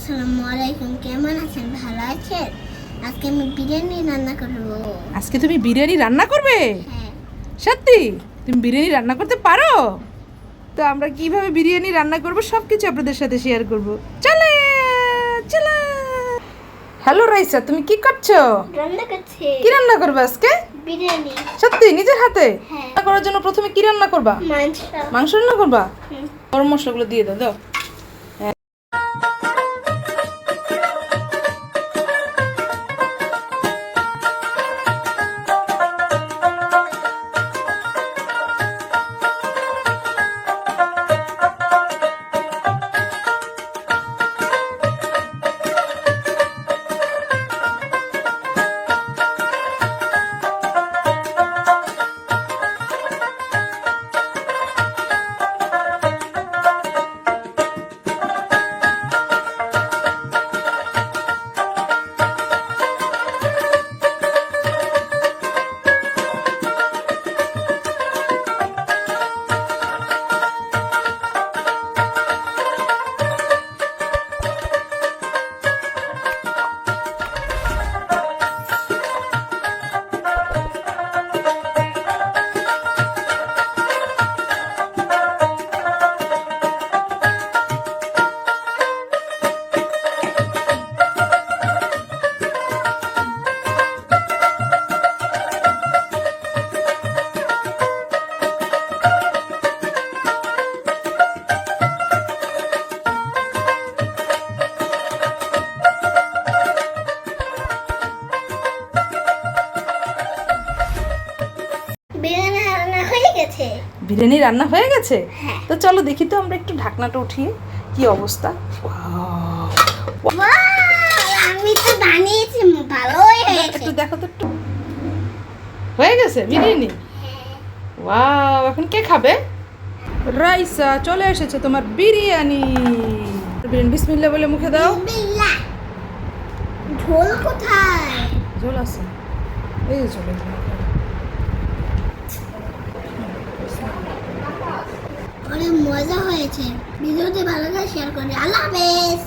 আসসালামু আলাইকুম, কেমন আছেন? ভালো আছেন? আজকে আমি বিরিয়ানি রান্না করব। আজকে তুমি বিরিয়ানি রান্না করবে? হ্যাঁ। সত্যি তুমি বিরিয়ানি রান্না করতে পারো? তো আমরা কিভাবে বিরিয়ানি রান্না করব সব কিছু আপনাদের সাথে শেয়ার করব। চলে চলো। হ্যালো রাইসা, তুমি কি করছো? রান্না করছি। কি রান্না করবে আজকে? বিরিয়ানি। সত্যি নিজের হাতে? হ্যাঁ। রান্না করার জন্য প্রথমে কি রান্না করবা? মাংস। মাংস রান্না করবা? হুম। গরম মশলাগুলো দিয়ে দাও দাও। বিরিয়ানি রান্না হয়ে গেছে। বিরিয়ানি রান্না হয়ে গেছে? হ্যাঁ। তো চলো দেখি তো আমরা একটু ঢাকনাটা উঠিয়ে কি অবস্থা। ওয়াও, আমি তো বানিয়েছি, ভালোই হয়েছে। একটু দেখো তো একটু। হয়ে গেছে বিরিয়ানি? ওয়াও, এখন কে খাবে? রাইসা, চলে এসেছে তোমার বিরিয়ানি। বিসমিল্লাহ বলে মুখে দাও। বিসমিল্লাহ। ঝোল কোথায়? ঝোল আছে, এই যে ঝোল। অনেক মজা হয়েছে। ভিডিওটি ভালো লাগে শেয়ার করে। আল্লাহ হাফেজ।